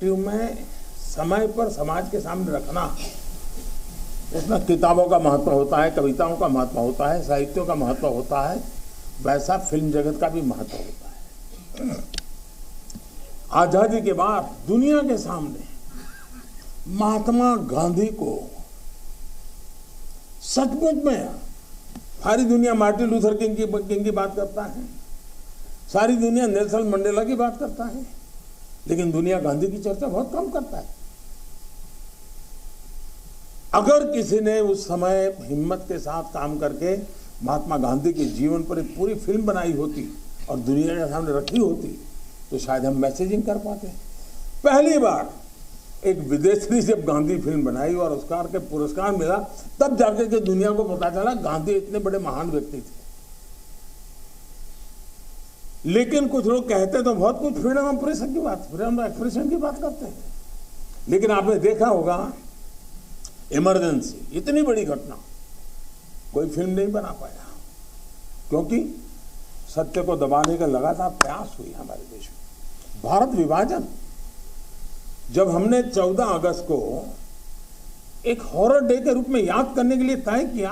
Perspective में समय पर समाज के सामने रखना, उसमें किताबों का महत्व होता है, कविताओं का महत्व होता है, साहित्यों का महत्व होता है, वैसा फिल्म जगत का भी महत्व होता है। आजादी के बाद दुनिया के सामने महात्मा गांधी को सचमुच में सारी दुनिया मार्टिन लूथर किंग की बात करता है, सारी दुनिया नेल्सन मंडेला की बात करता है, लेकिन दुनिया गांधी की चर्चा बहुत कम करता है। अगर किसी ने उस समय हिम्मत के साथ काम करके महात्मा गांधी के जीवन पर एक पूरी फिल्म बनाई होती और दुनिया के सामने रखी होती तो शायद हम मैसेजिंग कर पाते। पहली बार एक विदेशी ने जब गांधी फिल्म बनाई और ऑस्कर के पुरस्कार मिला, तब जाकर के दुनिया को पता चला गांधी इतने बड़े महान व्यक्ति थे। लेकिन कुछ लोग कहते तो बहुत कुछ फ्रीडम ऑफ प्रेस की बात, फ्रीडम ऑफ एक्सप्रेशन की बात करते हैं, लेकिन आपने देखा होगा इमरजेंसी इतनी बड़ी घटना कोई फिल्म नहीं बना पाया, क्योंकि सत्य को दबाने का लगातार प्रयास हुई हमारे देश में। भारत विभाजन, जब हमने 14 अगस्त को एक हॉरर डे के रूप में याद करने के लिए तय किया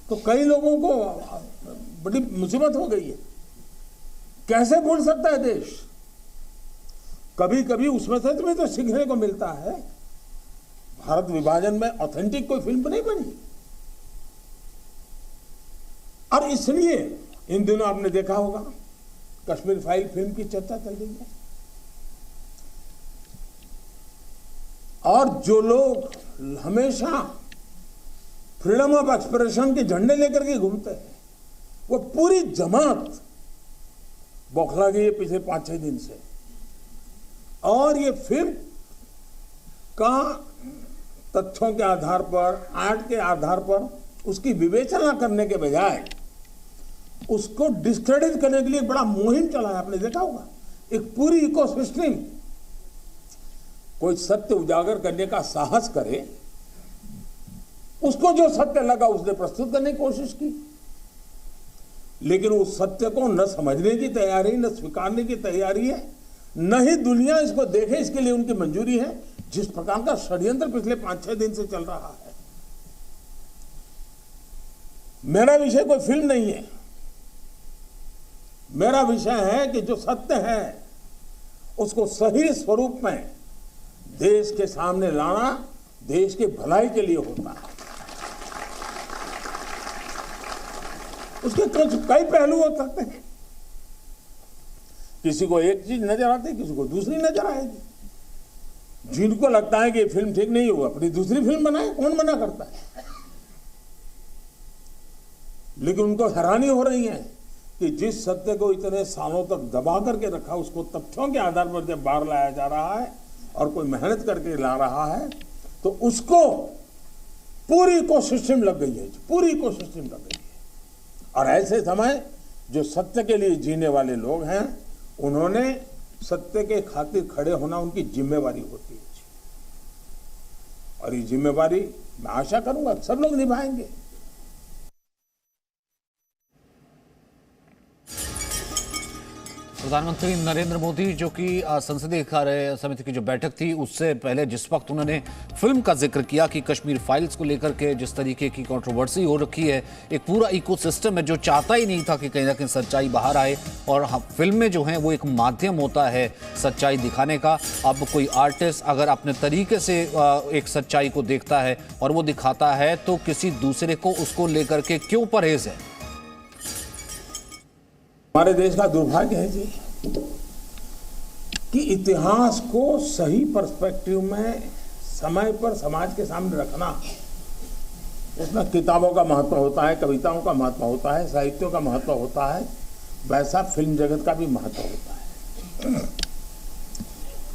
तो कई लोगों को बड़ी मुसीबत हो गई है। कैसे भूल सकता है देश? कभी कभी उसमें से तुम्हें तो सीखने को मिलता है। भारत विभाजन में ऑथेंटिक कोई फिल्म नहीं बनी, और इसलिए इन दिनों आपने देखा होगा कश्मीर फाइल फिल्म की चर्चा चल रही है। और जो लोग हमेशा फ्रीडम ऑफ एक्सप्रेशन के झंडे लेकर के घूमते हैं, वो पूरी जमात बौखला गई है पिछले 5-6 दिन से। और ये फिल्म का तथ्यों के आधार पर, आर्ट के आधार पर उसकी विवेचना करने के बजाय उसको डिस्क्रेडिट करने के लिए बड़ा मुहिम चला है। आपने देखा होगा एक पूरी इकोसिस्टम, कोई सत्य उजागर करने का साहस करे, उसको जो सत्य लगा उसने प्रस्तुत करने की कोशिश की, लेकिन उस सत्य को न समझने की तैयारी, न स्वीकारने की तैयारी है, न ही दुनिया इसको देखे इसके लिए उनकी मंजूरी है। जिस प्रकार का षड्यंत्र पिछले 5-6 दिन से चल रहा है। मेरा विषय कोई फिल्म नहीं है, मेरा विषय है कि जो सत्य है उसको सही स्वरूप में देश के सामने लाना देश की भलाई के लिए होता है। उसके कई पहलू हो सकते हैं, किसी को एक चीज नजर आती है, किसी को दूसरी नजर आएगी। जिनको लगता है कि ये फिल्म ठीक नहीं हुआ, अपनी दूसरी फिल्म बनाए, कौन मना करता है? लेकिन उनको हैरानी हो रही है कि जिस सत्य को इतने सालों तक दबा करके रखा, उसको तथ्यों के आधार पर जब बाहर लाया जा रहा है और कोई मेहनत करके ला रहा है, तो उसको पूरी इकोसिस्टम लग गई है, पूरी इकोसिस्टम लग गई है। और ऐसे समय जो सत्य के लिए जीने वाले लोग हैं, उन्होंने सत्य के खातिर खड़े होना उनकी जिम्मेवारी होती है। और ये जिम्मेवारी मैं आशा करूंगा सब लोग निभाएंगे। प्रधानमंत्री नरेंद्र मोदी जो कि संसदीय कार्य समिति की जो बैठक थी उससे पहले जिस वक्त उन्होंने फिल्म का जिक्र किया कि कश्मीर फाइल्स को लेकर के जिस तरीके की कंट्रोवर्सी हो रखी है, एक पूरा इकोसिस्टम है जो चाहता ही नहीं था कि कहीं ना कहीं सच्चाई बाहर आए, और फिल्में जो हैं वो एक माध्यम होता है सच्चाई दिखाने का। अब कोई आर्टिस्ट अगर अपने तरीके से एक सच्चाई को देखता है और वो दिखाता है तो किसी दूसरे को उसको लेकर के क्यों परहेज है? हमारे देश का दुर्भाग्य है जी कि इतिहास को सही पर्सपेक्टिव में समय पर समाज के सामने रखना, उसमें किताबों का महत्व होता है, कविताओं का महत्व होता है, साहित्यों का महत्व होता है, वैसा फिल्म जगत का भी महत्व होता है।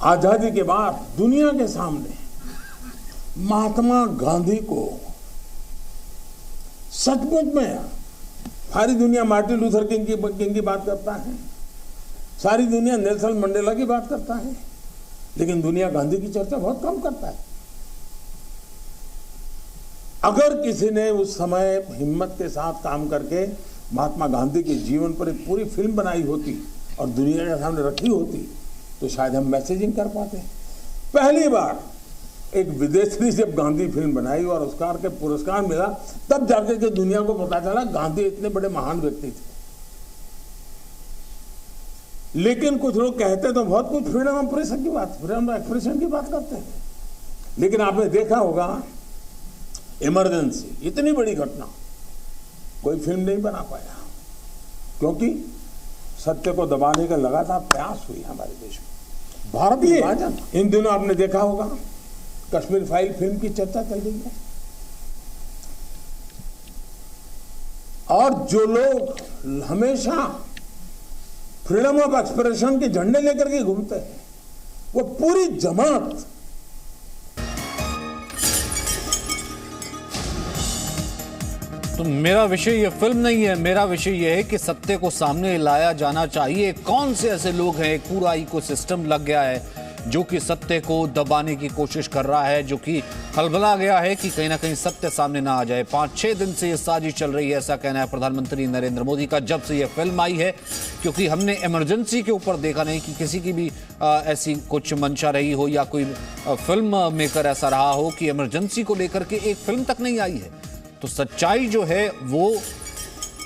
आजादी के बाद दुनिया के सामने महात्मा गांधी को सचमुच में सारी दुनिया मार्टिन लूथर किंग की बात करता है, सारी दुनिया नेल्सन मंडेला की बात करता है, लेकिन दुनिया गांधी की चर्चा बहुत कम करता है। अगर किसी ने उस समय हिम्मत के साथ काम करके महात्मा गांधी के जीवन पर एक पूरी फिल्म बनाई होती और दुनिया के सामने रखी होती तो शायद हम मैसेजिंग कर पाते। पहली बार एक विदेशी जब गांधी फिल्म बनाई और ऑस्कार के पुरस्कार मिला, तब जाकर के दुनिया को पता चला गांधी इतने बड़े महान व्यक्ति थे। लेकिन कुछ लोग कहते तो बहुत कुछ फ्रीडम ऑफ प्रेस की बात, फ्रीडम ऑफ एक्सप्रेशन की बात करते हैं। लेकिन आपने देखा होगा इमरजेंसी, इतनी बड़ी घटना कोई फिल्म नहीं बना पाया, क्योंकि सत्य को दबाने का लगातार प्रयास हुई हमारे देश में। भारत विभाजन, इन दिनों आपने देखा होगा कश्मीर फाइल फिल्म की चर्चा चल रही है, और जो लोग हमेशा फ्रीडम ऑफ एक्सप्रेशन के झंडे लेकर के घूमते हैं, वो पूरी जमात तो मेरा विषय ये फिल्म नहीं है, मेरा विषय ये है कि सत्य को सामने लाया जाना चाहिए। कौन से ऐसे लोग हैं, एक पूरा इकोसिस्टम लग गया है जो कि सत्य को दबाने की कोशिश कर रहा है, जो कि खलबला गया है कि कहीं ना कहीं सत्य सामने ना आ जाए। 5-6 दिन से ये साजिश चल रही है, ऐसा कहना है प्रधानमंत्री नरेंद्र मोदी का, जब से ये फिल्म आई है। क्योंकि हमने इमरजेंसी के ऊपर देखा नहीं कि किसी की भी ऐसी कुछ मंशा रही हो या कोई फिल्म मेकर ऐसा रहा हो कि इमरजेंसी को लेकर के एक फिल्म तक नहीं आई है। तो सच्चाई जो है वो,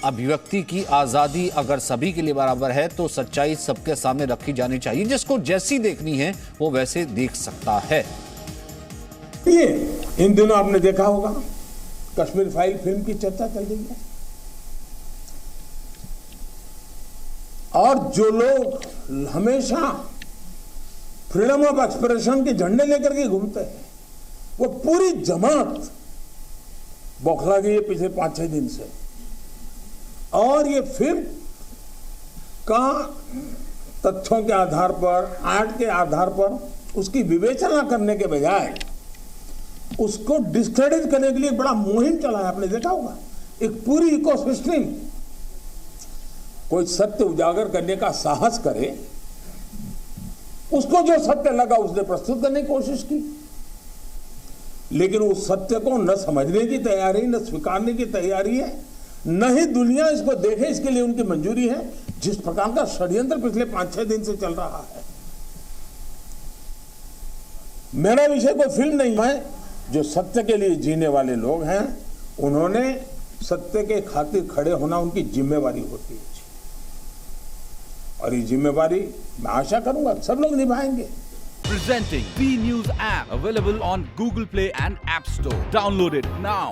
अभिव्यक्ति की आजादी अगर सभी के लिए बराबर है तो सच्चाई सबके सामने रखी जानी चाहिए। जिसको जैसी देखनी है वो वैसे देख सकता है। ये इन दिनों आपने देखा होगा कश्मीर फाइल फिल्म की चर्चा चल रही है, और जो लोग हमेशा फ्रीडम ऑफ एक्सप्रेशन के झंडे लेकर के घूमते हैं, वो पूरी जमात बौखला गई है पिछले 5-6 दिन से। और ये फिल्म का तथ्यों के आधार पर, आर्ट के आधार पर उसकी विवेचना करने के बजाय उसको डिस्क्रेडिट करने के लिए बड़ा मुहिम चला है। आपने देखा होगा एक पूरी इकोसिस्टम, कोई सत्य उजागर करने का साहस करे, उसको जो सत्य लगा उसने प्रस्तुत करने की कोशिश की, लेकिन उस सत्य को न समझने की तैयारी, न स्वीकारने की तैयारी है, न ही दुनिया इसको देखे इसके लिए उनकी मंजूरी है। जिस प्रकार का षड्यंत्र पिछले 5-6 दिन से चल रहा है। मेरा विषय कोई फिल्म नहीं है। जो सत्य के लिए जीने वाले लोग हैं, उन्होंने सत्य के खातिर खड़े होना उनकी जिम्मेवारी होती है, और ये जिम्मेवारी मैं आशा करूंगा सब लोग निभाएंगे। Presenting B News app, available on Google Play and App Store. Download it now.